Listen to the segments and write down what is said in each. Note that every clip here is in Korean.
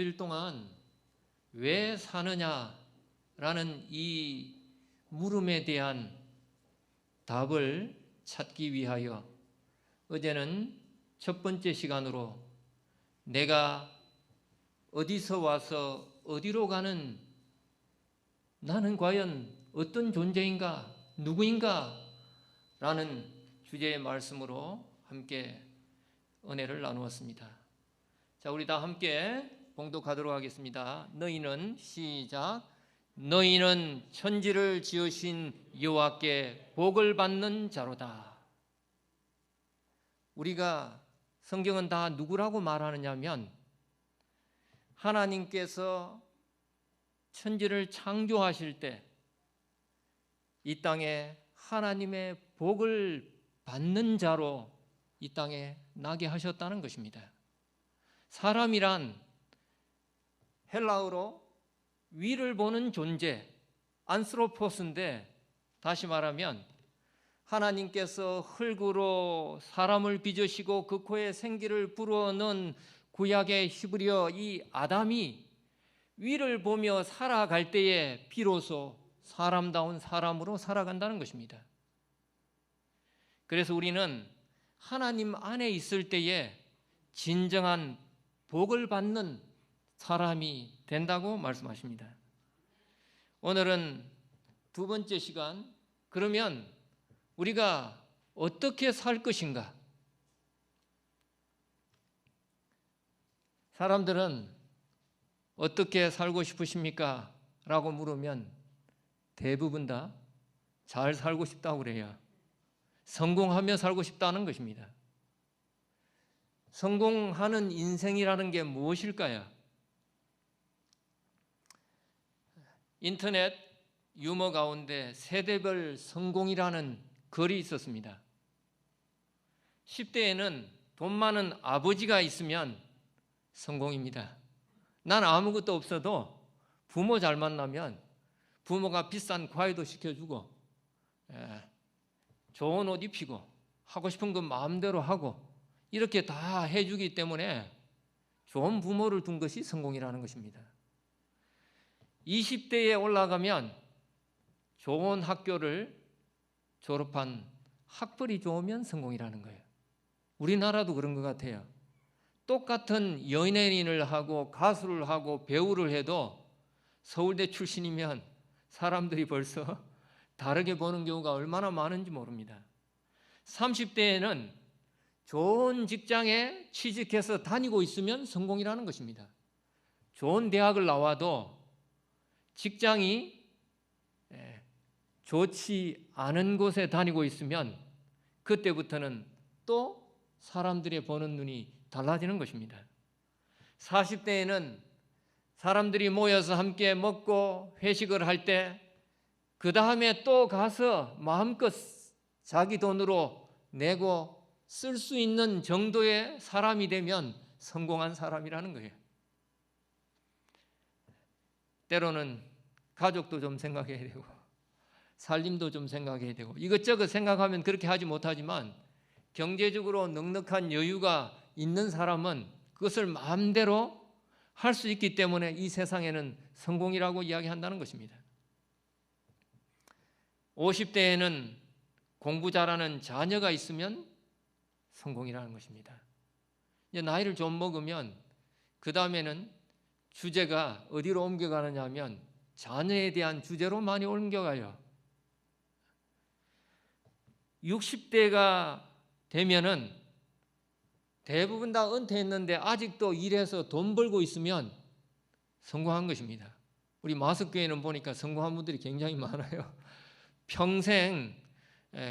일 동안 왜 사느냐라는 이 물음에 대한 답을 찾기 위하여 어제는 첫 번째 시간으로 내가 어디서 와서 어디로 가는 나는 과연 어떤 존재인가, 누구인가 라는 주제의 말씀으로 함께 은혜를 나누었습니다. 자, 우리 다 함께 봉독하도록 하겠습니다. 너희는 시작. 너희는 천지를 지으신 여호와께 복을 받는 자로다. 우리가 성경은 다 누구라고 말하느냐면 하나님께서 천지를 창조하실 때 이 땅에 하나님의 복을 받는 자로 이 땅에 나게 하셨다는 것입니다. 사람이란 헬라어로 위를 보는 존재, 안스로포스인데 다시 말하면 하나님께서 흙으로 사람을 빚으시고 그 코에 생기를 불어넣은 구약의 히브리어 이 아담이 위를 보며 살아갈 때에 비로소 사람다운 사람으로 살아간다는 것입니다. 그래서 우리는 하나님 안에 있을 때에 진정한 복을 받는 사람이 된다고 말씀하십니다. 오늘은 두 번째 시간, 그러면 우리가 어떻게 살 것인가? 사람들은 어떻게 살고 싶으십니까? 라고 물으면 대부분 다 잘 살고 싶다고 그래요. 성공하며 살고 싶다는 것입니다. 성공하는 인생이라는 게 무엇일까요? 인터넷 유머 가운데 세대별 성공이라는 글이 있었습니다. 10대에는 돈 많은 아버지가 있으면 성공입니다. 난 아무것도 없어도 부모 잘 만나면 부모가 비싼 과외도 시켜주고 좋은 옷 입히고 하고 싶은 거 마음대로 하고 이렇게 다 해주기 때문에 좋은 부모를 둔 것이 성공이라는 것입니다. 20대에 올라가면 좋은 학교를 졸업한 학벌이 좋으면 성공이라는 거예요. 우리나라도 그런 것 같아요. 똑같은 연예인을 하고 가수를 하고 배우를 해도 서울대 출신이면 사람들이 벌써 다르게 보는 경우가 얼마나 많은지 모릅니다. 30대에는 좋은 직장에 취직해서 다니고 있으면 성공이라는 것입니다. 좋은 대학을 나와도 직장이 좋지 않은 곳에 다니고 있으면 그때부터는 또 사람들의 보는 눈이 달라지는 것입니다. 40대에는 사람들이 모여서 함께 먹고 회식을 할 때 그 다음에 또 가서 마음껏 자기 돈으로 내고 쓸 수 있는 정도의 사람이 되면 성공한 사람이라는 거예요. 때로는 가족도 좀 생각해야 되고 살림도 좀 생각해야 되고 이것저것 생각하면 그렇게 하지 못하지만 경제적으로 넉넉한 여유가 있는 사람은 그것을 마음대로 할 수 있기 때문에 이 세상에는 성공이라고 이야기한다는 것입니다. 50대에는 공부 잘하는 자녀가 있으면 성공이라는 것입니다. 이제 나이를 좀 먹으면 그 다음에는 주제가 어디로 옮겨가느냐 하면 자녀에 대한 주제로 많이 옮겨가요. 60대가 되면은 대부분 다 은퇴했는데 아직도 일해서 돈 벌고 있으면 성공한 것입니다. 우리 마석교회는 보니까 성공한 분들이 굉장히 많아요. 평생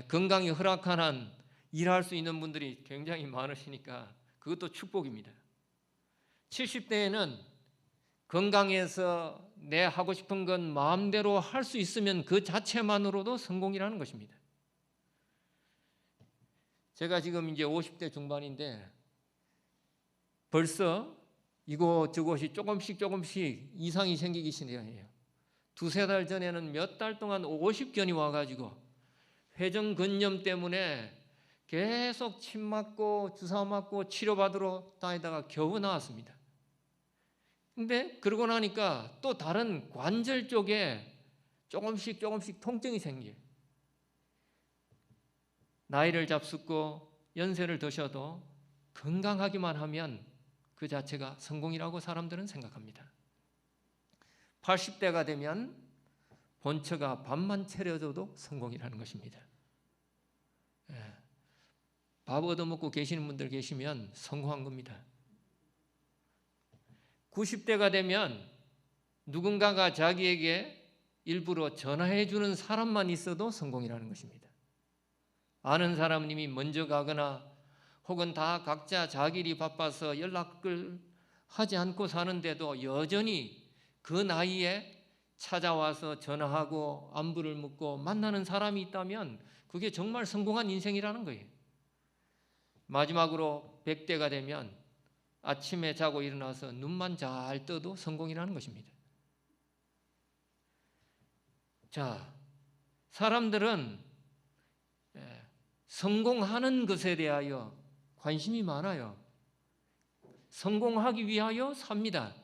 건강이 허락한 한 일할 수 있는 분들이 굉장히 많으시니까 그것도 축복입니다. 70대에는 건강해서 내 하고 싶은 건 마음대로 할 수 있으면 그 자체만으로도 성공이라는 것입니다. 제가 지금 이제 50대 중반인데 벌써 이곳저곳이 조금씩 이상이 생기기 시작해요. 두세 달 전에는 몇 달 동안 50견이 와가지고 회전근염 때문에 계속 침 맞고 주사 맞고 치료받으러 다니다가 겨우 나왔습니다. 근데 그러고 나니까 또 다른 관절 쪽에 조금씩 통증이 생겨요. 나이를 잡숫고 연세를 드셔도 건강하기만 하면 그 자체가 성공이라고 사람들은 생각합니다. 80대가 되면 본처가 밥만 차려줘도 성공이라는 것입니다. 밥 얻어먹고 계시는 분들 계시면 성공한 겁니다. 90대가 되면 누군가가 자기에게 일부러 전화해 주는 사람만 있어도 성공이라는 것입니다. 아는 사람님이 먼저 가거나 혹은 다 각자 자기 일이 바빠서 연락을 하지 않고 사는데도 여전히 그 나이에 찾아와서 전화하고 안부를 묻고 만나는 사람이 있다면 그게 정말 성공한 인생이라는 거예요. 마지막으로 100대가 되면 아침에 자고 일어나서 눈만 잘 떠도 성공이라는 것입니다. 자, 사람들은 성공하는 것에 대하여 관심이 많아요. 성공하기 위하여 삽니다.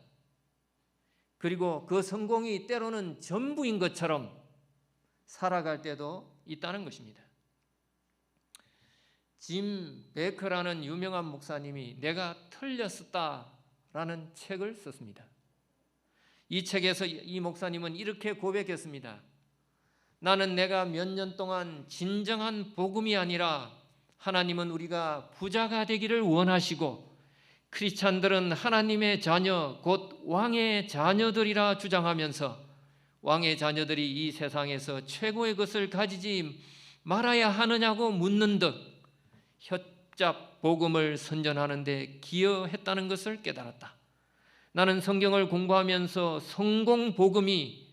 그리고 그 성공이 때로는 전부인 것처럼 살아갈 때도 있다는 것입니다. 짐 베커라는 유명한 목사님이 내가 틀렸었다라는 책을 썼습니다. 이 책에서 이 목사님은 이렇게 고백했습니다. 나는 내가 몇 년 동안 진정한 복음이 아니라 하나님은 우리가 부자가 되기를 원하시고 크리스찬들은 하나님의 자녀 곧 왕의 자녀들이라 주장하면서 왕의 자녀들이 이 세상에서 최고의 것을 가지지 말아야 하느냐고 묻는 듯 협잡 복음을 선전하는 데 기여했다는 것을 깨달았다. 나는 성경을 공부하면서 성공 복음이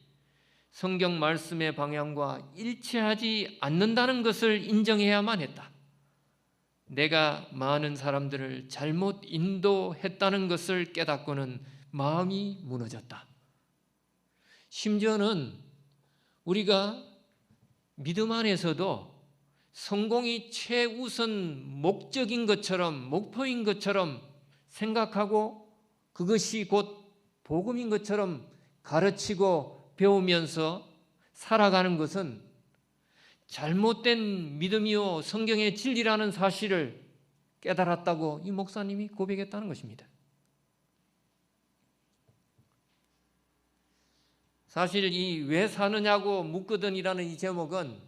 성경 말씀의 방향과 일치하지 않는다는 것을 인정해야만 했다. 내가 많은 사람들을 잘못 인도했다는 것을 깨닫고는 마음이 무너졌다. 심지어는 우리가 믿음 안에서도 성공이 최우선 목적인 것처럼 목표인 것처럼 생각하고 그것이 곧 복음인 것처럼 가르치고 배우면서 살아가는 것은 잘못된 믿음이요 성경의 진리라는 사실을 깨달았다고 이 목사님이 고백했다는 것입니다. 사실 이 왜 사느냐고 묻거든이라는 이 제목은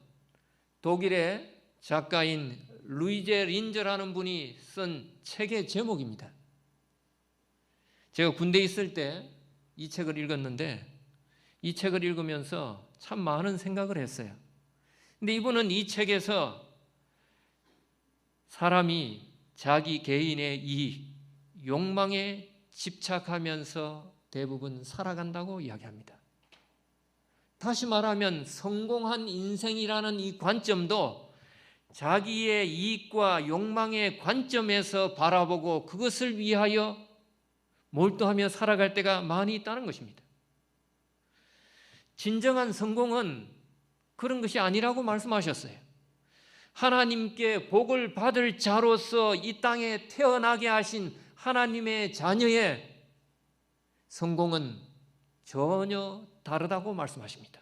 독일의 작가인 루이제 린저라는 분이 쓴 책의 제목입니다. 제가 군대에 있을 때 이 책을 읽었는데 이 책을 읽으면서 참 많은 생각을 했어요. 근데 이분은 이 책에서 사람이 자기 개인의 이익, 욕망에 집착하면서 대부분 살아간다고 이야기합니다. 다시 말하면 성공한 인생이라는 이 관점도 자기의 이익과 욕망의 관점에서 바라보고 그것을 위하여 몰두하며 살아갈 때가 많이 있다는 것입니다. 진정한 성공은 그런 것이 아니라고 말씀하셨어요. 하나님께 복을 받을 자로서 이 땅에 태어나게 하신 하나님의 자녀의 성공은 전혀 다르다고 말씀하십니다.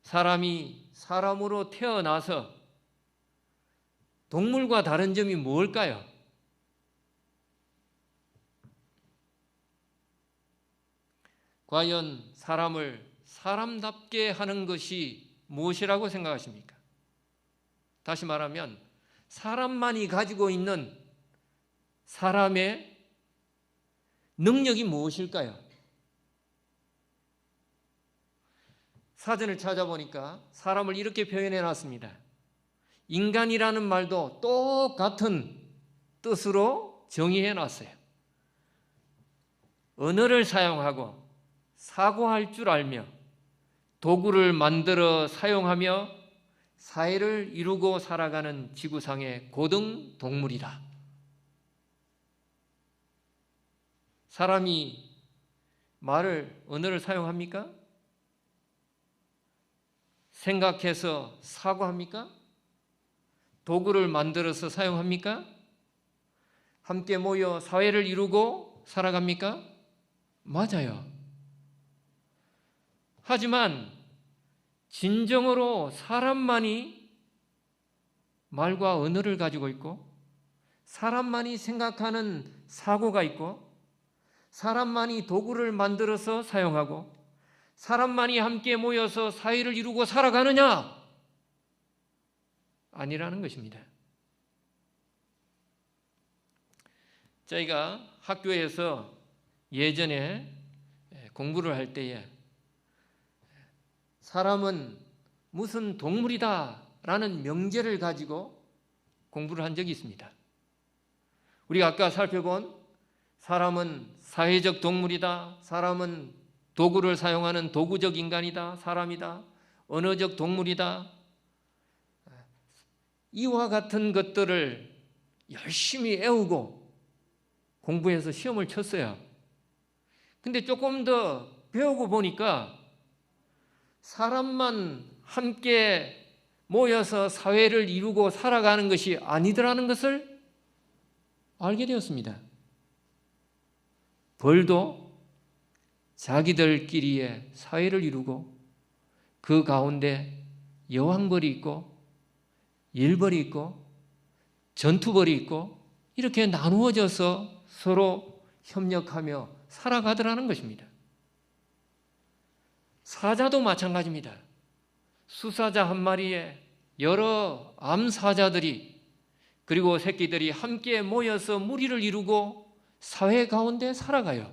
사람이 사람으로 태어나서 동물과 다른 점이 뭘까요? 과연 사람을 사람답게 하는 것이 무엇이라고 생각하십니까? 다시 말하면 사람만이 가지고 있는 사람의 능력이 무엇일까요? 사전을 찾아보니까 사람을 이렇게 표현해 놨습니다. 인간이라는 말도 똑같은 뜻으로 정의해 놨어요. 언어를 사용하고 사고할 줄 알며 도구를 만들어 사용하며 사회를 이루고 살아가는 지구상의 고등 동물이다. 사람이 언어를 사용합니까? 생각해서 사고합니까? 도구를 만들어서 사용합니까? 함께 모여 사회를 이루고 살아갑니까? 맞아요. 하지만 진정으로 사람만이 말과 언어를 가지고 있고, 사람만이 생각하는 사고가 있고, 사람만이 도구를 만들어서 사용하고, 사람만이 함께 모여서 사회를 이루고 살아가느냐? 아니라는 것입니다. 저희가 학교에서 예전에 공부를 할 때에 사람은 무슨 동물이다 라는 명제를 가지고 공부를 한 적이 있습니다. 우리가 아까 살펴본 사람은 사회적 동물이다, 사람은 도구를 사용하는 도구적 인간이다, 사람이다, 언어적 동물이다, 이와 같은 것들을 열심히 애우고 공부해서 시험을 쳤어요. 근데 조금 더 배우고 보니까 사람만 함께 모여서 사회를 이루고 살아가는 것이 아니더라는 것을 알게 되었습니다. 벌도 자기들끼리의 사회를 이루고 그 가운데 여왕벌이 있고 일벌이 있고 전투벌이 있고 이렇게 나누어져서 서로 협력하며 살아가더라는 것입니다. 사자도 마찬가지입니다. 수사자 한 마리에 여러 암사자들이 그리고 새끼들이 함께 모여서 무리를 이루고 사회 가운데 살아가요.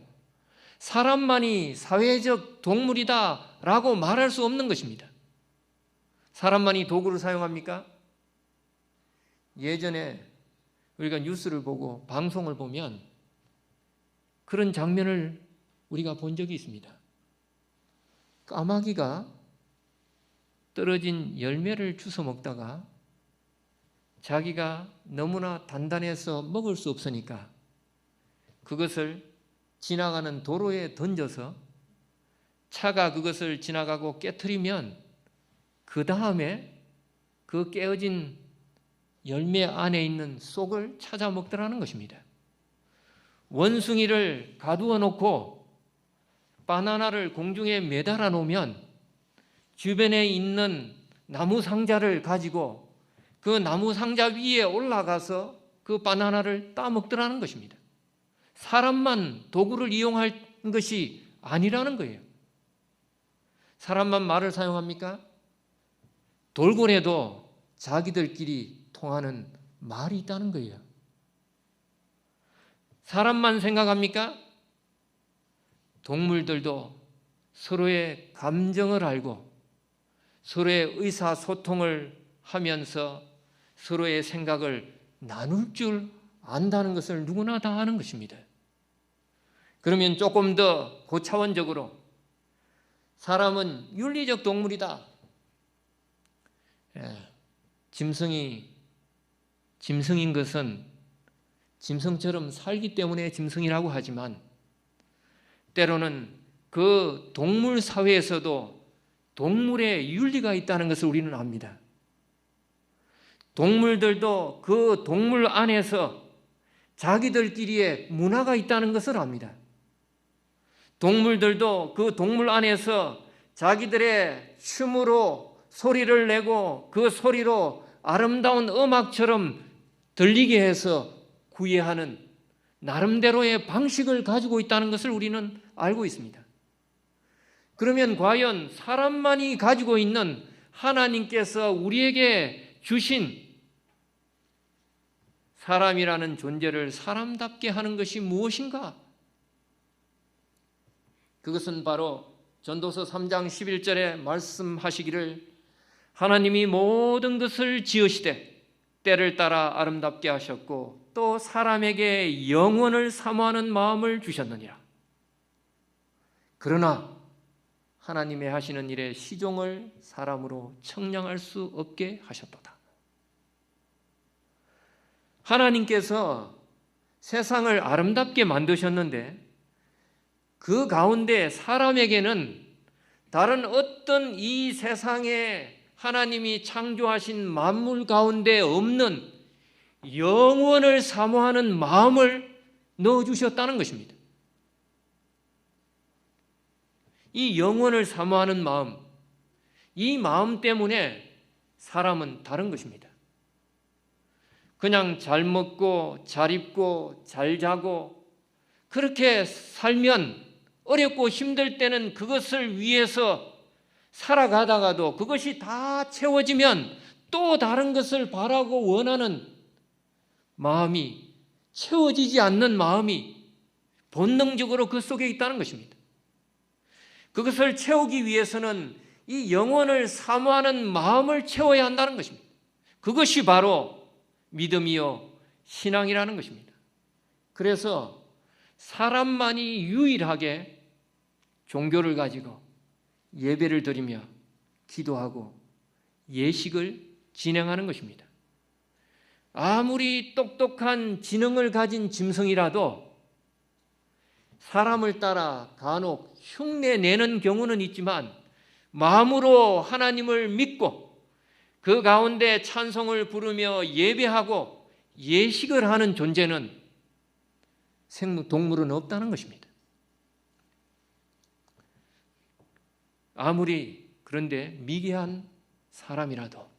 사람만이 사회적 동물이다라고 말할 수 없는 것입니다. 사람만이 도구를 사용합니까? 예전에 우리가 뉴스를 보고 방송을 보면 그런 장면을 우리가 본 적이 있습니다. 까마귀가 떨어진 열매를 주워 먹다가 자기가 너무나 단단해서 먹을 수 없으니까 그것을 지나가는 도로에 던져서 차가 그것을 지나가고 깨트리면 그 다음에 그 깨어진 열매 안에 있는 쏙을 찾아 먹더라는 것입니다. 원숭이를 가두어 놓고 바나나를 공중에 매달아 놓으면 주변에 있는 나무 상자를 가지고 그 나무 상자 위에 올라가서 그 바나나를 따먹더라는 것입니다. 사람만 도구를 이용할 것이 아니라는 거예요. 사람만 말을 사용합니까? 돌고래도 자기들끼리 통하는 말이 있다는 거예요. 사람만 생각합니까? 동물들도 서로의 감정을 알고 서로의 의사소통을 하면서 서로의 생각을 나눌 줄 안다는 것을 누구나 다 아는 것입니다. 그러면 조금 더 고차원적으로 사람은 윤리적 동물이다. 짐승인 것은 짐승처럼 살기 때문에 짐승이라고 하지만 때로는 그 동물 사회에서도 동물의 윤리가 있다는 것을 우리는 압니다. 동물들도 그 동물 안에서 자기들끼리의 문화가 있다는 것을 압니다. 동물들도 그 동물 안에서 자기들의 춤으로 소리를 내고 그 소리로 아름다운 음악처럼 들리게 해서 구애하는 나름대로의 방식을 가지고 있다는 것을 우리는 알고 있습니다. 그러면 과연 사람만이 가지고 있는 하나님께서 우리에게 주신 사람이라는 존재를 사람답게 하는 것이 무엇인가? 그것은 바로 전도서 3장 11절에 말씀하시기를 하나님이 모든 것을 지으시되 때를 따라 아름답게 하셨고 또 사람에게 영원을 사모하는 마음을 주셨느니라. 그러나 하나님의 하시는 일에 시종을 사람으로 청량할 수 없게 하셨도다. 하나님께서 세상을 아름답게 만드셨는데 그 가운데 사람에게는 다른 어떤 이 세상에 하나님이 창조하신 만물 가운데 없는 영원을 사모하는 마음을 넣어주셨다는 것입니다. 이 영혼을 사모하는 마음, 이 마음 때문에 사람은 다른 것입니다. 그냥 잘 먹고 잘 입고 잘 자고 그렇게 살면 어렵고 힘들 때는 그것을 위해서 살아가다가도 그것이 다 채워지면 또 다른 것을 바라고 원하는 마음이, 채워지지 않는 마음이 본능적으로 그 속에 있다는 것입니다. 그것을 채우기 위해서는 이 영혼을 사모하는 마음을 채워야 한다는 것입니다. 그것이 바로 믿음이요 신앙이라는 것입니다. 그래서 사람만이 유일하게 종교를 가지고 예배를 드리며 기도하고 예식을 진행하는 것입니다. 아무리 똑똑한 지능을 가진 짐승이라도 사람을 따라 간혹 흉내내는 경우는 있지만 마음으로 하나님을 믿고 그 가운데 찬송을 부르며 예배하고 예식을 하는 존재는 동물은 없다는 것입니다. 아무리 그런데 미개한 사람이라도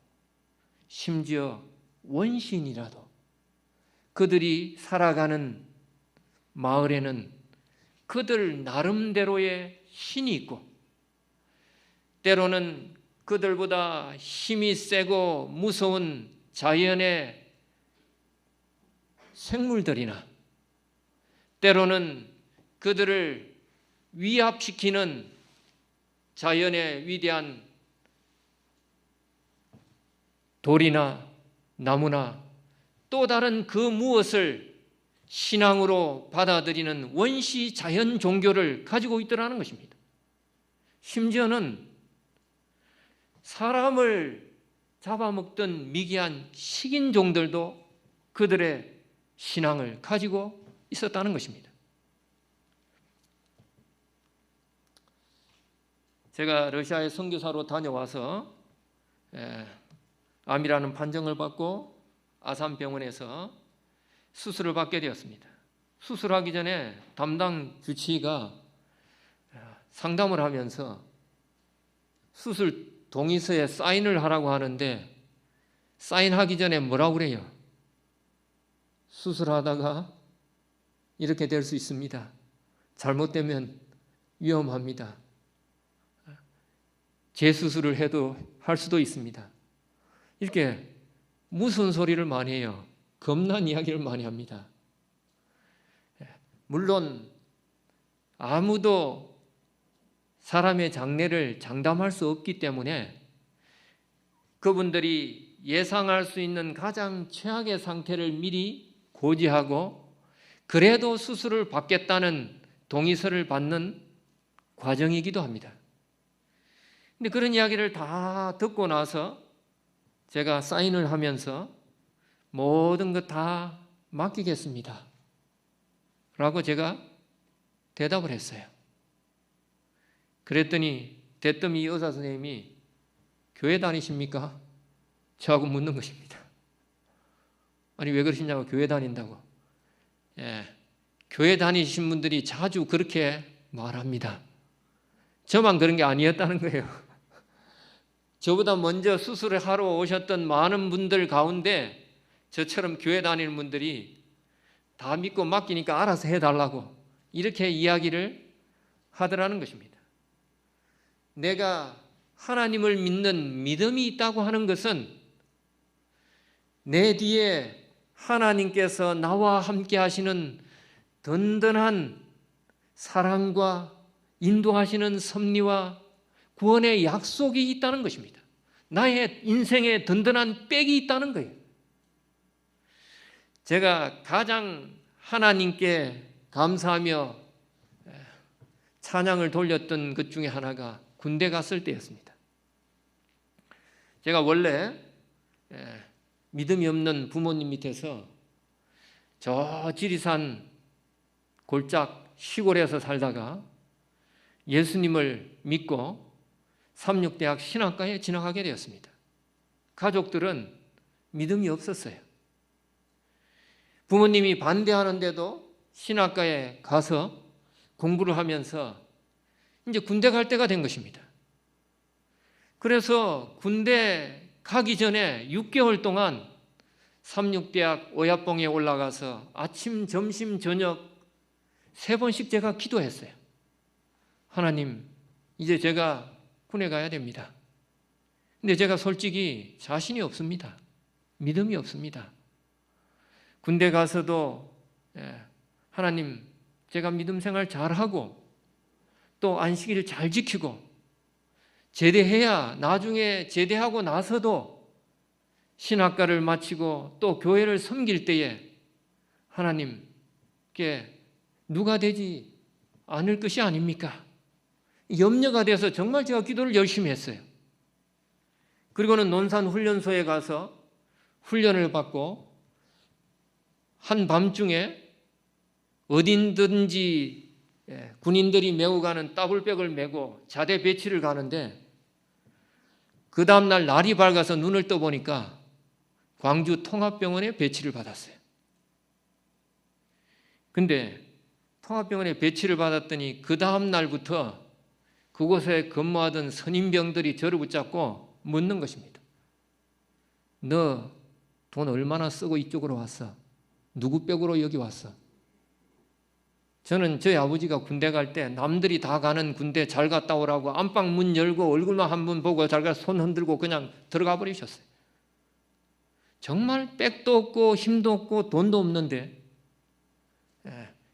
심지어 원시인이라도 그들이 살아가는 마을에는 그들 나름대로의 신이 있고 때로는 그들보다 힘이 세고 무서운 자연의 생물들이나 때로는 그들을 위압시키는 자연의 위대한 돌이나 나무나 또 다른 그 무엇을 신앙으로 받아들이는 원시 자연 종교를 가지고 있더라는 것입니다. 심지어는 사람을 잡아먹던 미개한 식인종들도 그들의 신앙을 가지고 있었다는 것입니다. 제가 러시아에 선교사로 다녀와서 암이라는 판정을 받고 아산병원에서 수술을 받게 되었습니다. 수술하기 전에 담당 주치의가 상담을 하면서 수술 동의서에 사인을 하라고 하는데 사인하기 전에 뭐라고 그래요? 수술하다가 이렇게 될 수 있습니다. 잘못되면 위험합니다. 재수술을 해도 할 수도 있습니다. 이렇게 무슨 소리를 많이 해요? 겁난 이야기를 많이 합니다. 물론 아무도 사람의 장래를 장담할 수 없기 때문에 그분들이 예상할 수 있는 가장 최악의 상태를 미리 고지하고 그래도 수술을 받겠다는 동의서를 받는 과정이기도 합니다. 근데 그런 이야기를 다 듣고 나서 제가 사인을 하면서 모든 것 다 맡기겠습니다 라고 제가 대답을 했어요. 그랬더니 대뜸 이 의사 선생님이 교회 다니십니까? 저하고 묻는 것입니다. 아니 왜 그러시냐고. 교회 다닌다고. 교회 다니신 분들이 자주 그렇게 말합니다. 저만 그런 게 아니었다는 거예요. 저보다 먼저 수술을 하러 오셨던 많은 분들 가운데 저처럼 교회 다니는 분들이 다 믿고 맡기니까 알아서 해달라고 이렇게 이야기를 하더라는 것입니다. 내가 하나님을 믿는 믿음이 있다고 하는 것은 내 뒤에 하나님께서 나와 함께 하시는 든든한 사랑과 인도하시는 섭리와 구원의 약속이 있다는 것입니다. 나의 인생에 든든한 백이 있다는 거예요. 제가 가장 하나님께 감사하며 찬양을 돌렸던 것 중에 하나가 군대 갔을 때였습니다. 제가 원래 믿음이 없는 부모님 밑에서 저 지리산 골짝 시골에서 살다가 예수님을 믿고 삼육대학 신학과에 진학하게 되었습니다. 가족들은 믿음이 없었어요. 부모님이 반대하는데도 신학과에 가서 공부를 하면서 이제 군대 갈 때가 된 것입니다. 그래서 군대 가기 전에 6개월 동안 삼육대학 오야봉에 올라가서 아침, 점심, 저녁 3번씩 제가 기도했어요. 하나님, 이제 제가 군에 가야 됩니다. 근데 제가 솔직히 자신이 없습니다. 믿음이 없습니다. 군대 가서도 하나님, 제가 믿음 생활 잘하고 또 안식일을 잘 지키고 제대해야 나중에 제대하고 나서도 신학과를 마치고 또 교회를 섬길 때에 하나님께 누가 되지 않을 것이 아닙니까? 염려가 돼서 정말 제가 기도를 열심히 했어요. 그리고는 논산훈련소에 가서 훈련을 받고 한밤중에 어딘든지 군인들이 메고 가는 따블백을 메고 자대 배치를 가는데 그 다음날 날이 밝아서 눈을 떠보니까 광주 통합병원에 배치를 받았어요. 근데 통합병원에 배치를 받았더니 그 다음 날부터 그곳에 근무하던 선임병들이 저를 붙잡고 묻는 것입니다. 너 돈 얼마나 쓰고 이쪽으로 왔어? 누구 벽으로 여기 왔어? 저는 저희 아버지가 군대 갈 때 남들이 다 가는 군대 잘 갔다 오라고 안방 문 열고 얼굴만 한 번 보고 잘 가 손 흔들고 그냥 들어가 버리셨어요. 정말 백도 없고 힘도 없고 돈도 없는데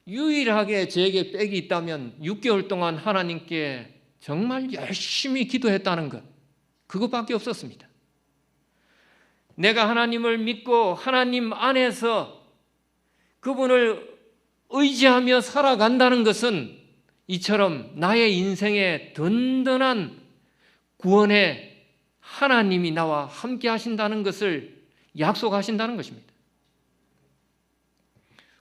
유일하게 제게 백이 있다면 6개월 동안 하나님께 정말 열심히 기도했다는 것, 그것밖에 없었습니다. 내가 하나님을 믿고 하나님 안에서 그분을 의지하며 살아간다는 것은 이처럼 나의 인생에 든든한 구원의 하나님이 나와 함께 하신다는 것을 약속하신다는 것입니다.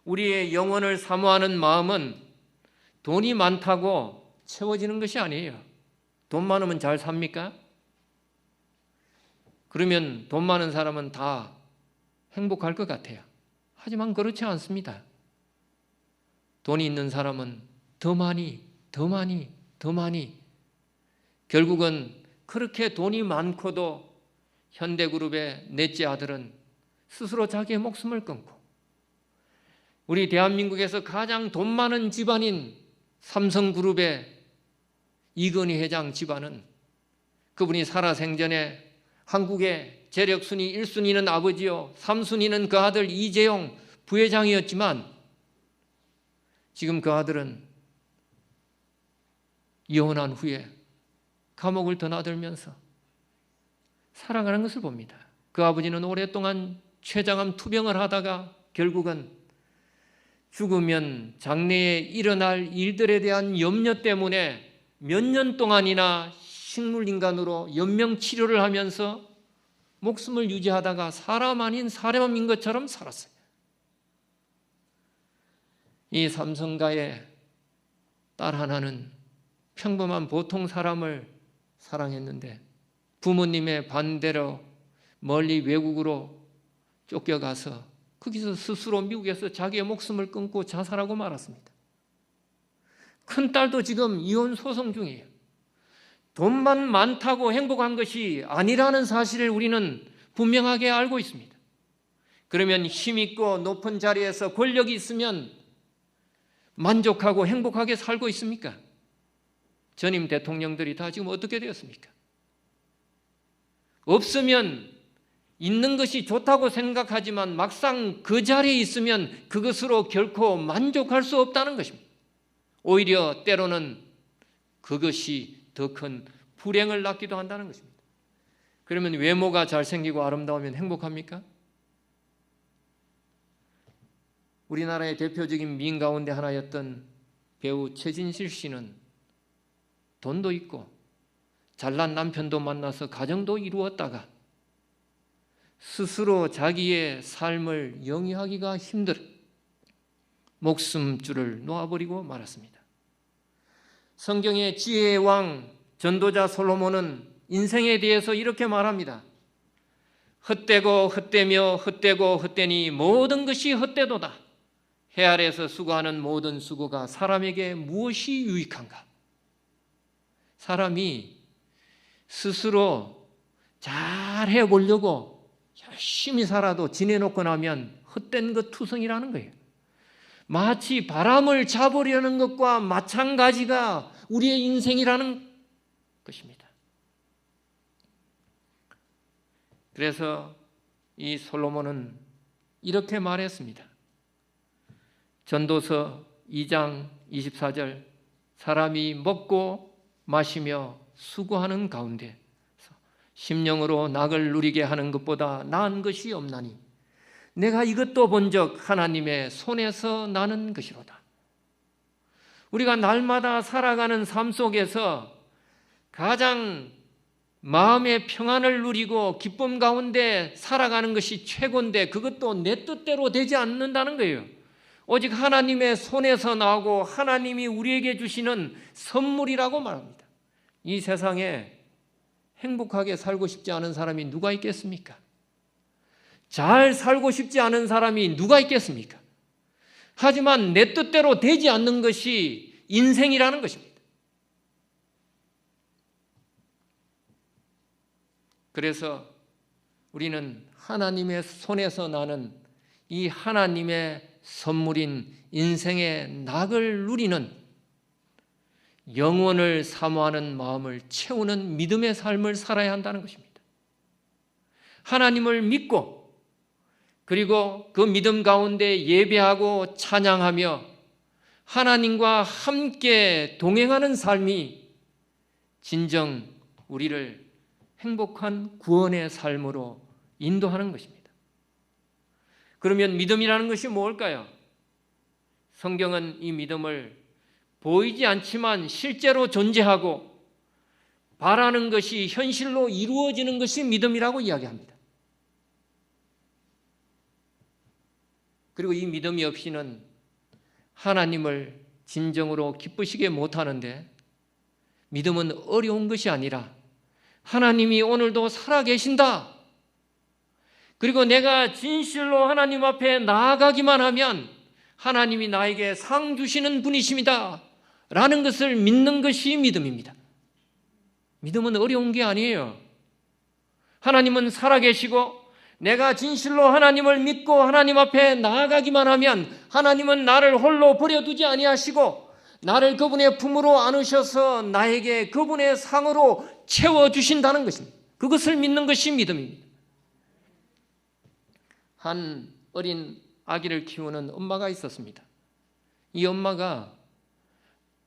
우리의 영혼을 사모하는 마음은 돈이 많다고 채워지는 것이 아니에요. 돈 많으면 잘 삽니까? 그러면 돈 많은 사람은 다 행복할 것 같아요. 하지만 그렇지 않습니다. 돈이 있는 사람은 더 많이 결국은 그렇게 돈이 많고도 현대그룹의 넷째 아들은 스스로 자기의 목숨을 끊고 우리 대한민국에서 가장 돈 많은 집안인 삼성그룹의 이건희 회장 집안은 그분이 살아생전에 한국의 재력순위 1순위는 아버지요 3순위는 그 아들 이재용 부회장이었지만 지금 그 아들은 이혼한 후에 감옥을 드나들면서 살아가는 것을 봅니다. 그 아버지는 오랫동안 췌장암 투병을 하다가 결국은 죽으면 장래에 일어날 일들에 대한 염려 때문에 몇 년 동안이나 식물인간으로 연명치료를 하면서 목숨을 유지하다가 사람 아닌 사람인 것처럼 살았어요. 이 삼성가의 딸 하나는 평범한 보통 사람을 사랑했는데 부모님의 반대로 멀리 외국으로 쫓겨가서 거기서 스스로 미국에서 자기의 목숨을 끊고 자살하고 말았습니다. 큰딸도 지금 이혼 소송 중이에요. 돈만 많다고 행복한 것이 아니라는 사실을 우리는 분명하게 알고 있습니다. 그러면 힘있고 높은 자리에서 권력이 있으면 만족하고 행복하게 살고 있습니까? 전임 대통령들이 다 지금 어떻게 되었습니까? 없으면 있는 것이 좋다고 생각하지만 막상 그 자리에 있으면 그것으로 결코 만족할 수 없다는 것입니다. 오히려 때로는 그것이 더 큰 불행을 낳기도 한다는 것입니다. 그러면 외모가 잘생기고 아름다우면 행복합니까? 우리나라의 대표적인 미인 가운데 하나였던 배우 최진실 씨는 돈도 있고 잘난 남편도 만나서 가정도 이루었다가 스스로 자기의 삶을 영위하기가 힘들어 목숨줄을 놓아버리고 말았습니다. 성경의 지혜의 왕 전도자 솔로몬은 인생에 대해서 이렇게 말합니다. 헛되고 헛되며 헛되고 헛되니 모든 것이 헛되도다. 해 아래에서 수고하는 모든 수고가 사람에게 무엇이 유익한가? 사람이 스스로 잘 해보려고 열심히 살아도 지내놓고 나면 헛된 것 투성이라는 거예요. 마치 바람을 잡으려는 것과 마찬가지가 우리의 인생이라는 것입니다. 그래서 이 솔로몬은 이렇게 말했습니다. 전도서 2장 24절, 사람이 먹고 마시며 수고하는 가운데 심령으로 낙을 누리게 하는 것보다 나은 것이 없나니 내가 이것도 본즉 하나님의 손에서 나는 것이로다. 우리가 날마다 살아가는 삶 속에서 가장 마음의 평안을 누리고 기쁨 가운데 살아가는 것이 최고인데 그것도 내 뜻대로 되지 않는다는 거예요. 오직 하나님의 손에서 나오고 하나님이 우리에게 주시는 선물이라고 말합니다. 이 세상에 행복하게 살고 싶지 않은 사람이 누가 있겠습니까? 잘 살고 싶지 않은 사람이 누가 있겠습니까? 하지만 내 뜻대로 되지 않는 것이 인생이라는 것입니다. 그래서 우리는 하나님의 손에서 나는 이 하나님의 선물인 인생의 낙을 누리는 영원을 사모하는 마음을 채우는 믿음의 삶을 살아야 한다는 것입니다. 하나님을 믿고 그리고 그 믿음 가운데 예배하고 찬양하며 하나님과 함께 동행하는 삶이 진정 우리를 행복한 구원의 삶으로 인도하는 것입니다. 그러면 믿음이라는 것이 뭘까요? 성경은 이 믿음을 보이지 않지만 실제로 존재하고 바라는 것이 현실로 이루어지는 것이 믿음이라고 이야기합니다. 그리고 이 믿음이 없이는 하나님을 진정으로 기쁘시게 못하는데, 믿음은 어려운 것이 아니라 하나님이 오늘도 살아계신다, 그리고 내가 진실로 하나님 앞에 나아가기만 하면 하나님이 나에게 상 주시는 분이십니다 라는 것을 믿는 것이 믿음입니다. 믿음은 어려운 게 아니에요. 하나님은 살아계시고 내가 진실로 하나님을 믿고 하나님 앞에 나아가기만 하면 하나님은 나를 홀로 버려두지 아니하시고 나를 그분의 품으로 안으셔서 나에게 그분의 상으로 채워주신다는 것입니다. 그것을 믿는 것이 믿음입니다. 한 어린 아기를 키우는 엄마가 있었습니다. 이 엄마가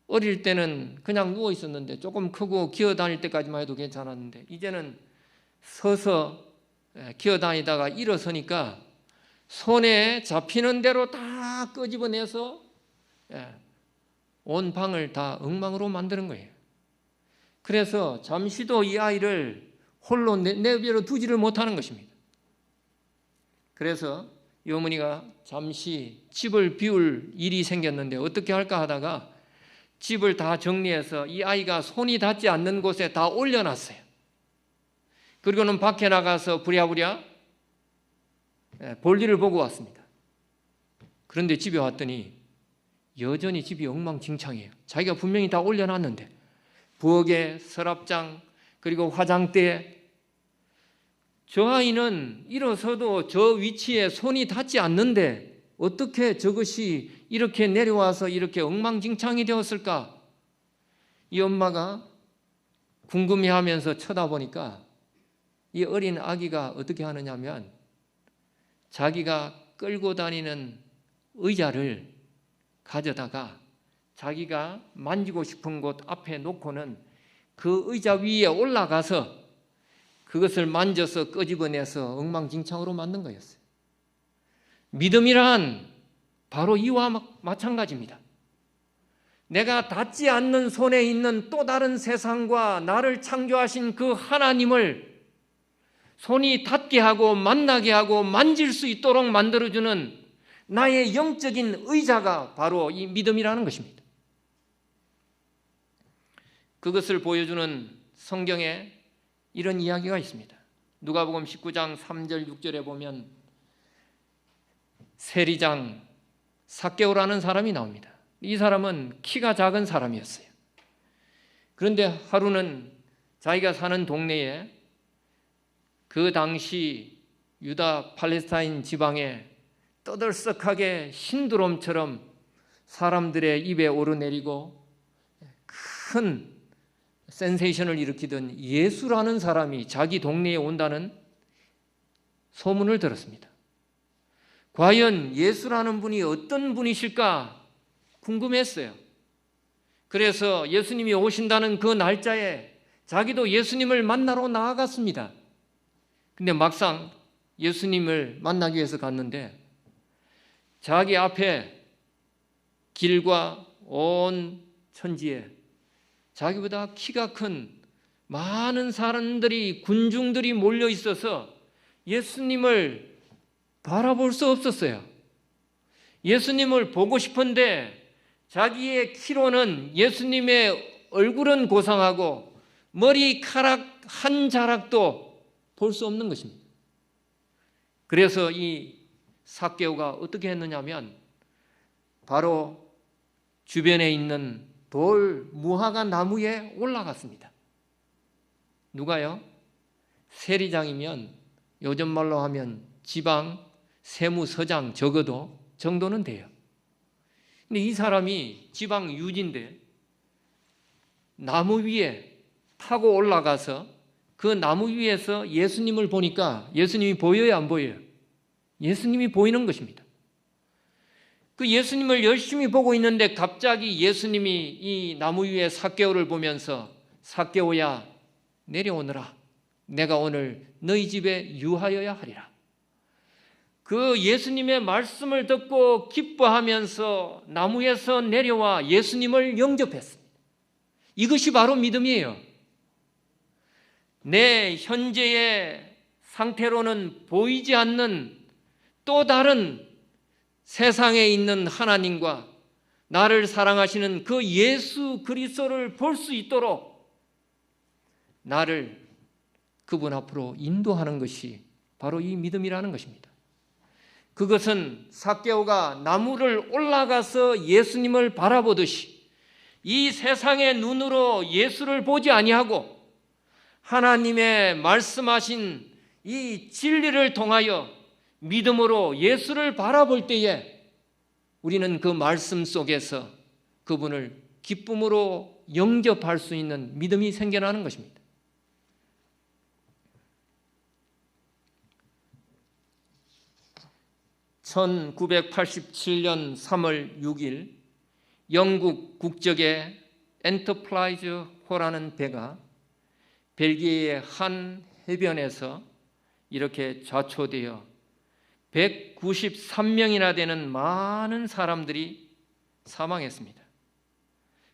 어릴 때는 그냥 누워 있었는데 조금 크고 기어다닐 때까지만 해도 괜찮았는데 이제는 서서 기어다니다가 일어서니까 손에 잡히는 대로 다 끄집어내서 온 방을 다 엉망으로 만드는 거예요. 그래서 잠시도 이 아이를 홀로 내버려 두지를 못하는 것입니다. 그래서 이 어머니가 잠시 집을 비울 일이 생겼는데 어떻게 할까 하다가 집을 다 정리해서 이 아이가 손이 닿지 않는 곳에 다 올려놨어요. 그리고는 밖에 나가서 부랴부랴 볼일을 보고 왔습니다. 그런데 집에 왔더니 여전히 집이 엉망진창이에요. 자기가 분명히 다 올려놨는데 부엌에 서랍장 그리고 화장대, 저 아이는 일어서도 저 위치에 손이 닿지 않는데 어떻게 저것이 이렇게 내려와서 이렇게 엉망진창이 되었을까? 이 엄마가 궁금해하면서 쳐다보니까 이 어린 아기가 어떻게 하느냐면 자기가 끌고 다니는 의자를 가져다가 자기가 만지고 싶은 곳 앞에 놓고는 그 의자 위에 올라가서 그것을 만져서 끄집어내서 엉망진창으로 만든 거였어요. 믿음이란 바로 이와 마찬가지입니다. 내가 닿지 않는 손에 있는 또 다른 세상과 나를 창조하신 그 하나님을 손이 닿게 하고 만나게 하고 만질 수 있도록 만들어주는 나의 영적인 의자가 바로 이 믿음이라는 것입니다. 그것을 보여주는 성경에 이런 이야기가 있습니다. 누가복음 19장 3절 6절에 보면 세리장 삭개오라는 사람이 나옵니다. 이 사람은 키가 작은 사람이었어요. 그런데 하루는 자기가 사는 동네에 그 당시 유다 팔레스타인 지방에 떠들썩하게 신두롬처럼 사람들의 입에 오르내리고 큰 센세이션을 일으키던 예수라는 사람이 자기 동네에 온다는 소문을 들었습니다. 과연 예수라는 분이 어떤 분이실까 궁금했어요. 그래서 예수님이 오신다는 그 날짜에 자기도 예수님을 만나러 나아갔습니다. 근데 막상 예수님을 만나기 위해서 갔는데 자기 앞에 길과 온 천지에 자기보다 키가 큰 많은 사람들이, 군중들이 몰려 있어서 예수님을 바라볼 수 없었어요. 예수님을 보고 싶은데 자기의 키로는 예수님의 얼굴은 고상하고 머리카락 한 자락도 볼 수 없는 것입니다. 그래서 이 삭개오가 어떻게 했느냐면 바로 주변에 있는 돌 무화과 나무에 올라갔습니다. 누가요? 세리장이면 요즘 말로 하면 지방 세무서장 적어도 정도는 돼요. 근데 이 사람이 지방 유지인데 나무 위에 타고 올라가서 그 나무 위에서 예수님을 보니까 예수님이 보여요, 안 보여요? 예수님이 보이는 것입니다. 그 예수님을 열심히 보고 있는데 갑자기 예수님이 이 나무 위에 삭개오를 보면서 삭개오야 내려오너라. 내가 오늘 너희 집에 유하여야 하리라. 그 예수님의 말씀을 듣고 기뻐하면서 나무에서 내려와 예수님을 영접했습니다. 이것이 바로 믿음이에요. 내 현재의 상태로는 보이지 않는 또 다른 세상에 있는 하나님과 나를 사랑하시는 그 예수 그리스도를 볼 수 있도록 나를 그분 앞으로 인도하는 것이 바로 이 믿음이라는 것입니다. 그것은 삭개오가 나무를 올라가서 예수님을 바라보듯이 이 세상의 눈으로 예수를 보지 아니하고 하나님의 말씀하신 이 진리를 통하여 믿음으로 예수를 바라볼 때에 우리는 그 말씀 속에서 그분을 기쁨으로 영접할 수 있는 믿음이 생겨나는 것입니다. (1987년 3월 6일) 영국 국적의 엔터프라이즈 호라는 배가 벨기에의 한 해변에서 이렇게 좌초되어 193명이나 되는 많은 사람들이 사망했습니다.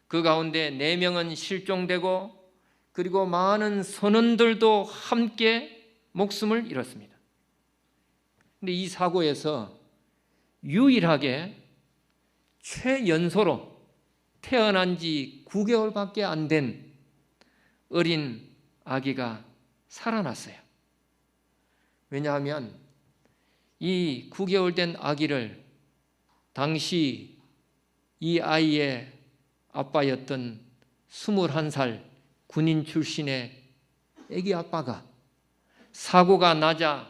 그 가운데 4명은 실종되고 그리고 많은 선원들도 함께 목숨을 잃었습니다. 그런데 이 사고에서 유일하게 최연소로 태어난 지 9개월밖에 안 된 어린 아기가 살아났어요. 왜냐하면 이 9개월 된 아기를 당시 이 아이의 아빠였던 21살 군인 출신의 아기 아빠가 사고가 나자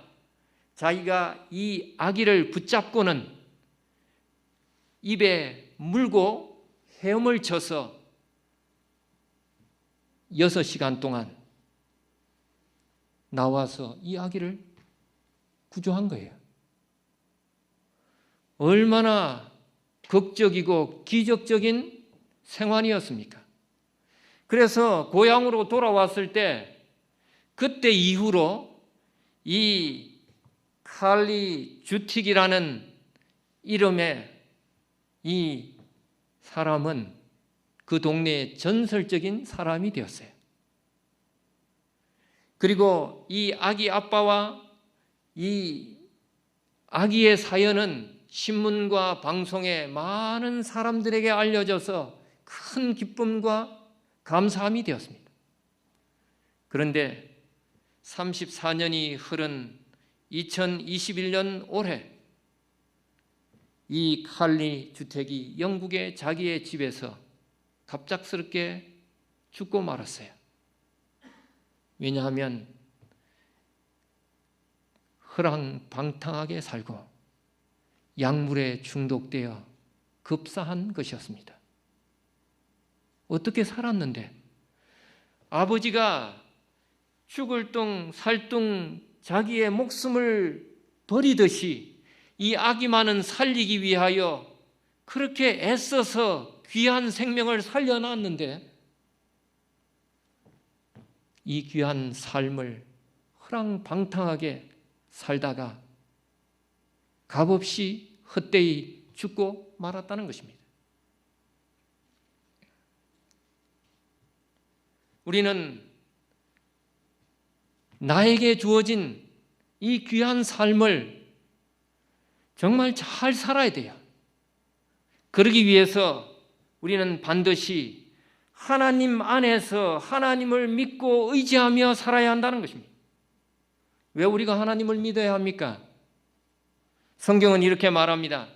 자기가 이 아기를 붙잡고는 입에 물고 헤엄을 쳐서 6시간 동안 나와서 이 아기를 구조한 거예요. 얼마나 극적이고 기적적인 생환이었습니까? 그래서 고향으로 돌아왔을 때 그때 이후로 이 칼리 주틱이라는 이름의 이 사람은 그 동네의 전설적인 사람이 되었어요. 그리고 이 아기 아빠와 이 아기의 사연은 신문과 방송에 많은 사람들에게 알려져서 큰 기쁨과 감사함이 되었습니다. 그런데 34년이 흐른 2021년 올해 이 칼리 주택이 영국의 자기의 집에서 갑작스럽게 죽고 말았어요. 왜냐하면 허랑방탕하게 살고 약물에 중독되어 급사한 것이었습니다. 어떻게 살았는데 아버지가 죽을 둥 살둥 자기의 목숨을 버리듯이 이 아기 많은 살리기 위하여 그렇게 애써서 귀한 생명을 살려놨는데 이 귀한 삶을 허랑방탕하게 살다가 값없이 헛되이 죽고 말았다는 것입니다. 우리는 나에게 주어진 이 귀한 삶을 정말 잘 살아야 돼요. 그러기 위해서 우리는 반드시 하나님 안에서 하나님을 믿고 의지하며 살아야 한다는 것입니다. 왜 우리가 하나님을 믿어야 합니까? 성경은 이렇게 말합니다.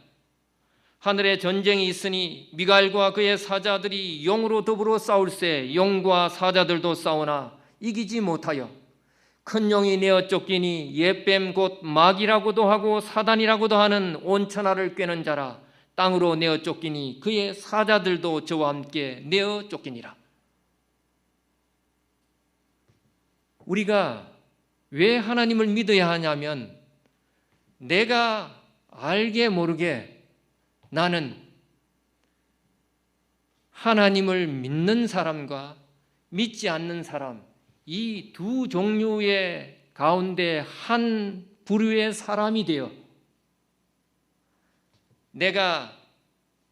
하늘에 전쟁이 있으니 미갈과 그의 사자들이 용으로 더불어 싸울세 용과 사자들도 싸우나 이기지 못하여 큰 용이 내어 쫓기니 옛뱀 곧 마귀라고도 하고 사단이라고도 하는 온천하를 꿰는 자라 땅으로 내어 쫓기니 그의 사자들도 저와 함께 내어 쫓기니라. 우리가 왜 하나님을 믿어야 하냐면 내가 알게 모르게 나는 하나님을 믿는 사람과 믿지 않는 사람 이 두 종류의 가운데 한 부류의 사람이 되어 내가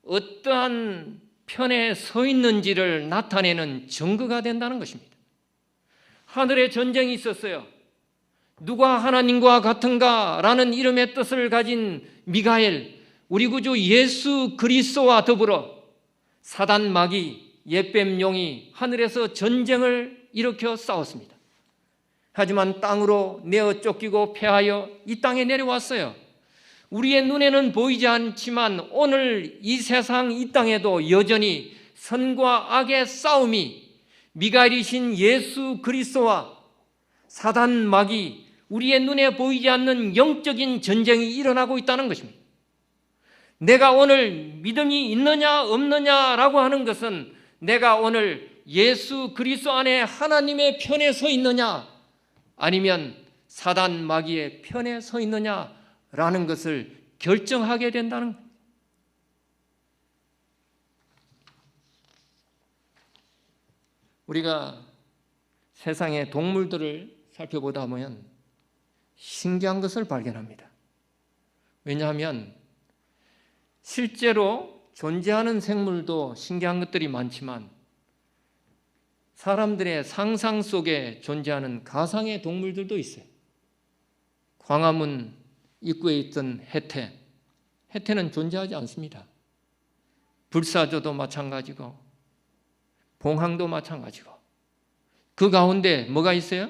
어떠한 편에 서 있는지를 나타내는 증거가 된다는 것입니다. 하늘에 전쟁이 있었어요. 누가 하나님과 같은가? 라는 이름의 뜻을 가진 미가엘, 우리 구주 예수 그리스도와 더불어 사단 마귀, 옛뱀 용이 하늘에서 전쟁을 일으켜 싸웠습니다. 하지만 땅으로 내어 쫓기고 패하여 이 땅에 내려왔어요. 우리의 눈에는 보이지 않지만 오늘 이 세상 이 땅에도 여전히 선과 악의 싸움이 미가엘이신 예수 그리스도와 사단 마귀, 우리의 눈에 보이지 않는 영적인 전쟁이 일어나고 있다는 것입니다. 내가 오늘 믿음이 있느냐 없느냐라고 하는 것은 내가 오늘 예수 그리스도 안에 하나님의 편에 서 있느냐 아니면 사단 마귀의 편에 서 있느냐라는 것을 결정하게 된다는 거예요. 우리가 세상의 동물들을 살펴보다 보면 신기한 것을 발견합니다. 왜냐하면 실제로 존재하는 생물도 신기한 것들이 많지만 사람들의 상상 속에 존재하는 가상의 동물들도 있어요. 광화문 입구에 있던 해태, 해태는 존재하지 않습니다. 불사조도 마찬가지고 봉황도 마찬가지고 그 가운데 뭐가 있어요?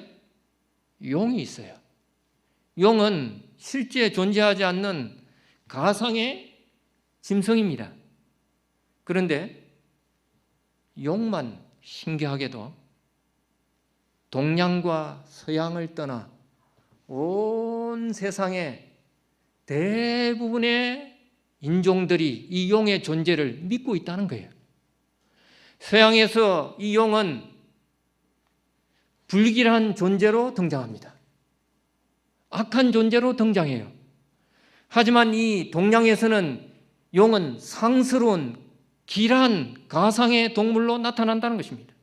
용이 있어요. 용은 실제 존재하지 않는 가상의 짐승입니다. 그런데 용만 신기하게도 동양과 서양을 떠나 온 세상의 대부분의 인종들이 이 용의 존재를 믿고 있다는 거예요. 서양에서 이 용은 불길한 존재로 등장합니다. 악한 존재로 등장해요. 하지만 이 동양에서는 용은 상스러운 길한 가상의 동물로 나타난다는 것입니다.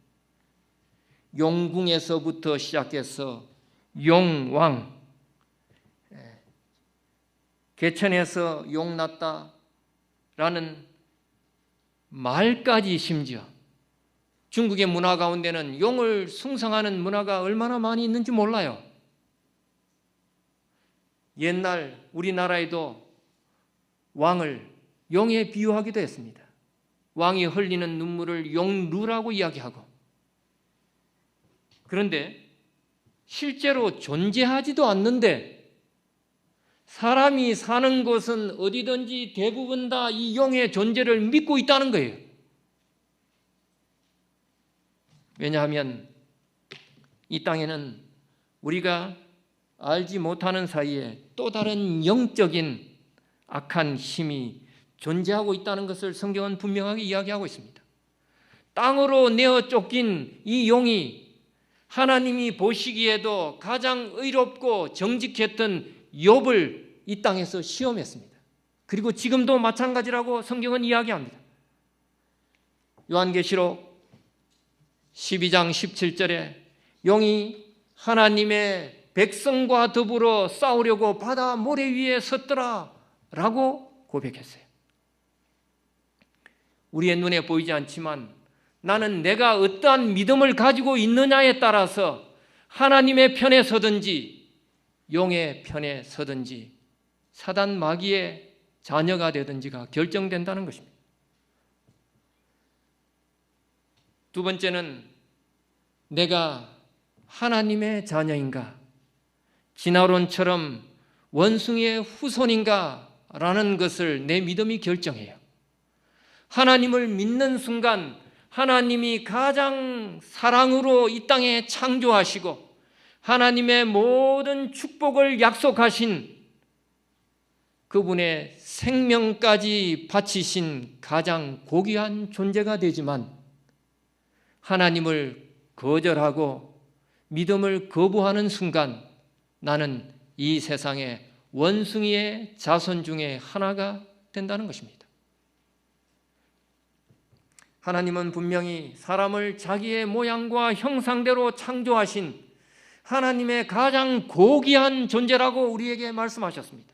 용궁에서부터 시작해서 용왕, 개천에서 용 났다라는 말까지 심지어 중국의 문화 가운데는 용을 숭상하는 문화가 얼마나 많이 있는지 몰라요. 옛날 우리나라에도 왕을 용에 비유하기도 했습니다. 왕이 흘리는 눈물을 용루라고 이야기하고, 그런데 실제로 존재하지도 않는데 사람이 사는 곳은 어디든지 대부분 다 이 용의 존재를 믿고 있다는 거예요. 왜냐하면 이 땅에는 우리가 알지 못하는 사이에 또 다른 영적인 악한 힘이 존재하고 있다는 것을 성경은 분명하게 이야기하고 있습니다. 땅으로 내어 쫓긴 이 용이 하나님이 보시기에도 가장 의롭고 정직했던 욥을 이 땅에서 시험했습니다. 그리고 지금도 마찬가지라고 성경은 이야기합니다. 요한계시록 12장 17절에 용이 하나님의 백성과 더불어 싸우려고 바다 모래 위에 섰더라 라고 고백했어요. 우리의 눈에 보이지 않지만 나는 내가 어떠한 믿음을 가지고 있느냐에 따라서 하나님의 편에 서든지 용의 편에 서든지 사단 마귀의 자녀가 되든지가 결정된다는 것입니다. 두 번째는 내가 하나님의 자녀인가, 진화론처럼 원숭이의 후손인가 라는 것을 내 믿음이 결정해요. 하나님을 믿는 순간 하나님이 가장 사랑으로 이 땅에 창조하시고 하나님의 모든 축복을 약속하신 그분의 생명까지 바치신 가장 고귀한 존재가 되지만 하나님을 거절하고 믿음을 거부하는 순간 나는 이 세상의 원숭이의 자손 중에 하나가 된다는 것입니다. 하나님은 분명히 사람을 자기의 모양과 형상대로 창조하신 하나님의 가장 고귀한 존재라고 우리에게 말씀하셨습니다.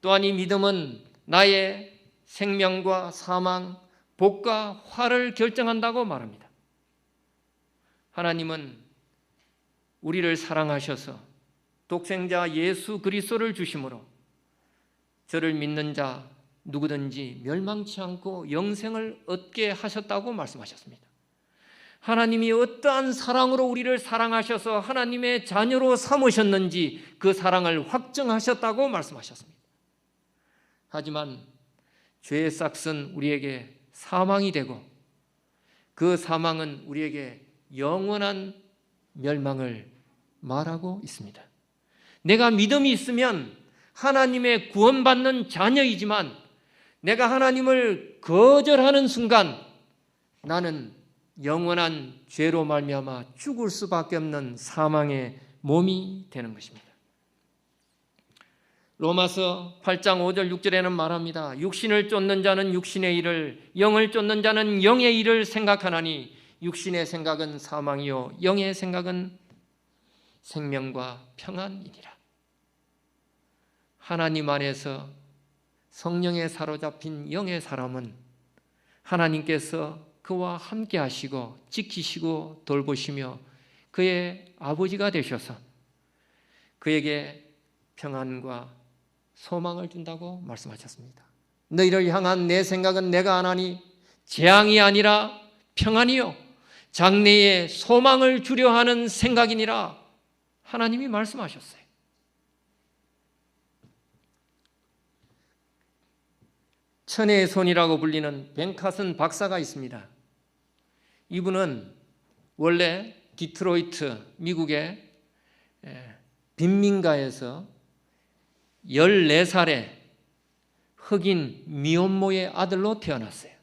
또한 이 믿음은 나의 생명과 사망, 복과 화를 결정한다고 말합니다. 하나님은 우리를 사랑하셔서 독생자 예수 그리스도를 주심으로 저를 믿는 자 누구든지 멸망치 않고 영생을 얻게 하셨다고 말씀하셨습니다. 하나님이 어떠한 사랑으로 우리를 사랑하셔서 하나님의 자녀로 삼으셨는지 그 사랑을 확증하셨다고 말씀하셨습니다. 하지만 죄의 싹은 우리에게 사망이 되고 그 사망은 우리에게 영원한 멸망을 말하고 있습니다. 내가 믿음이 있으면 하나님의 구원받는 자녀이지만 내가 하나님을 거절하는 순간 나는 영원한 죄로 말미암아 죽을 수밖에 없는 사망의 몸이 되는 것입니다. 로마서 8장 5절 6절에는 말합니다. 육신을 쫓는 자는 육신의 일을, 영을 쫓는 자는 영의 일을 생각하나니 육신의 생각은 사망이요 영의 생각은 생명과 평안이니라. 하나님 안에서 성령에 사로잡힌 영의 사람은 하나님께서 그와 함께 하시고 지키시고 돌보시며 그의 아버지가 되셔서 그에게 평안과 소망을 준다고 말씀하셨습니다. 너희를 향한 내 생각은 내가 하나니 재앙이 아니라 평안이요 장래에 소망을 주려 하는 생각이니라 하나님이 말씀하셨어요. 천의 손이라고 불리는 벤카슨 박사가 있습니다. 이분은 원래 디트로이트 미국의 빈민가에서 14살에 흑인 미혼모의 아들로 태어났어요.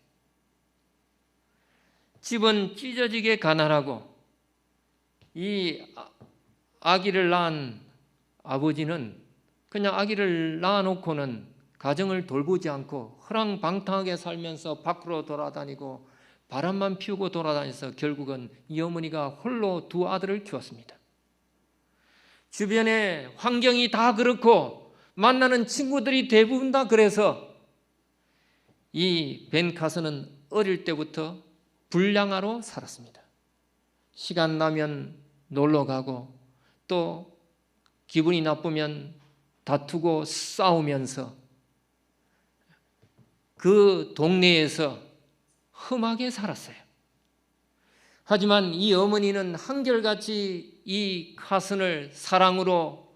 집은 찢어지게 가난하고 이 아기를 낳은 아버지는 그냥 아기를 낳아놓고는 가정을 돌보지 않고 허랑방탕하게 살면서 밖으로 돌아다니고 바람만 피우고 돌아다녀서 결국은 이 어머니가 홀로 두 아들을 키웠습니다. 주변에 환경이 다 그렇고 만나는 친구들이 대부분 다 그래서 이 벤카슨은 어릴 때부터 불량아로 살았습니다. 시간 나면 놀러 가고 또 기분이 나쁘면 다투고 싸우면서 그 동네에서 험하게 살았어요. 하지만 이 어머니는 한결같이 이 카슨을 사랑으로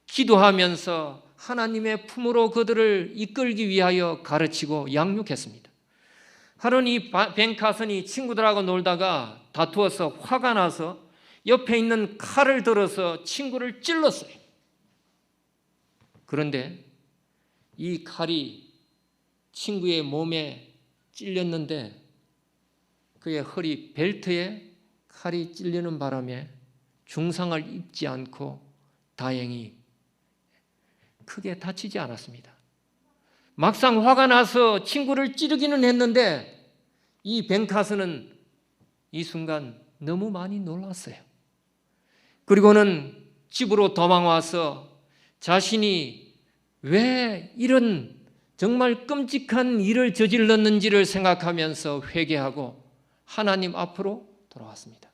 기도하면서 하나님의 품으로 그들을 이끌기 위하여 가르치고 양육했습니다. 하루는 이 벤 카슨이 친구들하고 놀다가 다투어서 화가 나서 옆에 있는 칼을 들어서 친구를 찔렀어요. 그런데 이 칼이 친구의 몸에 찔렸는데 그의 허리 벨트에 칼이 찔리는 바람에 중상을 입지 않고 다행히 크게 다치지 않았습니다. 막상 화가 나서 친구를 찌르기는 했는데 이 벤카스는 이 순간 너무 많이 놀랐어요. 그리고는 집으로 도망와서 자신이 왜 이런 정말 끔찍한 일을 저질렀는지를 생각하면서 회개하고 하나님 앞으로 돌아왔습니다.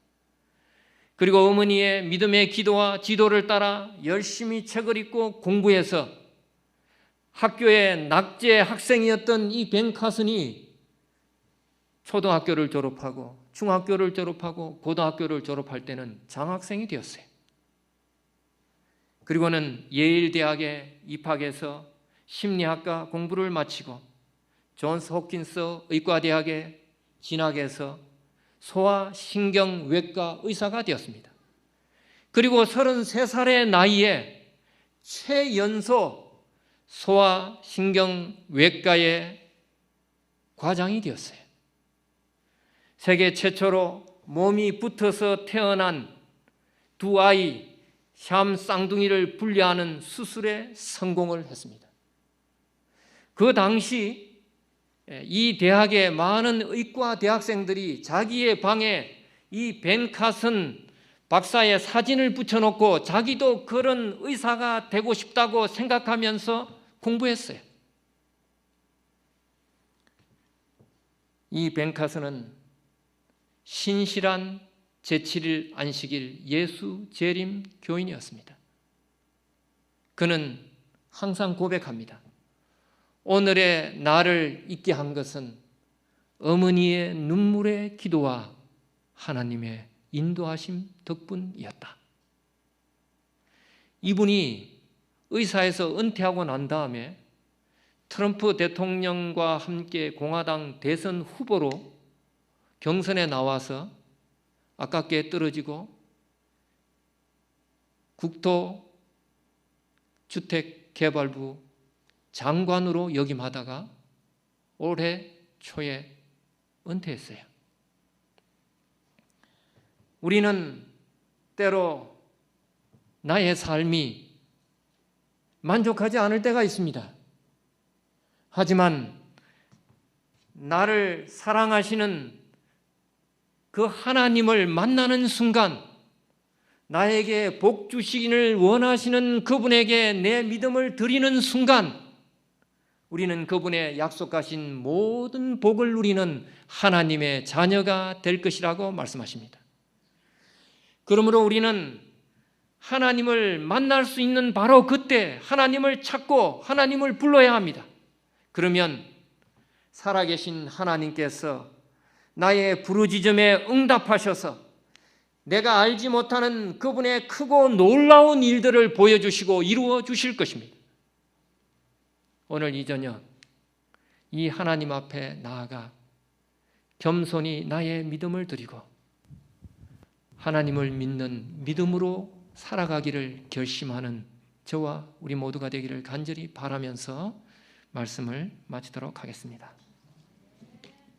그리고 어머니의 믿음의 기도와 지도를 따라 열심히 책을 읽고 공부해서 학교의 낙제 학생이었던 이 벤카슨이 초등학교를 졸업하고 중학교를 졸업하고 고등학교를 졸업할 때는 장학생이 되었어요. 그리고는 예일 대학에 입학해서 심리학과 공부를 마치고 존스 홉킨스 의과대학에 진학해서 소아신경외과 의사가 되었습니다. 그리고 33살의 나이에 최연소 소아신경외과의 과장이 되었어요. 세계 최초로 몸이 붙어서 태어난 두 아이 샴 쌍둥이를 분리하는 수술에 성공을 했습니다. 그 당시 이 대학의 많은 의과 대학생들이 자기의 방에 이 벤카슨 박사의 사진을 붙여놓고 자기도 그런 의사가 되고 싶다고 생각하면서 공부했어요. 이 벤카슨은 신실한 제7일 안식일 예수 재림 교인이었습니다. 그는 항상 고백합니다. 오늘의 나를 있게 한 것은 어머니의 눈물의 기도와 하나님의 인도하심 덕분이었다. 이분이 의사에서 은퇴하고 난 다음에 트럼프 대통령과 함께 공화당 대선 후보로 경선에 나와서 아깝게 떨어지고 국토주택개발부 장관으로 역임하다가 올해 초에 은퇴했어요. 우리는 때로 나의 삶이 만족하지 않을 때가 있습니다. 하지만 나를 사랑하시는 그 하나님을 만나는 순간 나에게 복 주시기를 원하시는 그분에게 내 믿음을 드리는 순간 우리는 그분의 약속하신 모든 복을 누리는 하나님의 자녀가 될 것이라고 말씀하십니다. 그러므로 우리는 하나님을 만날 수 있는 바로 그때 하나님을 찾고 하나님을 불러야 합니다. 그러면 살아계신 하나님께서 나의 부르짖음에 응답하셔서 내가 알지 못하는 그분의 크고 놀라운 일들을 보여주시고 이루어 주실 것입니다. 오늘 이 저녁 이 하나님 앞에 나아가 겸손히 나의 믿음을 드리고 하나님을 믿는 믿음으로 살아가기를 결심하는 저와 우리 모두가 되기를 간절히 바라면서 말씀을 마치도록 하겠습니다.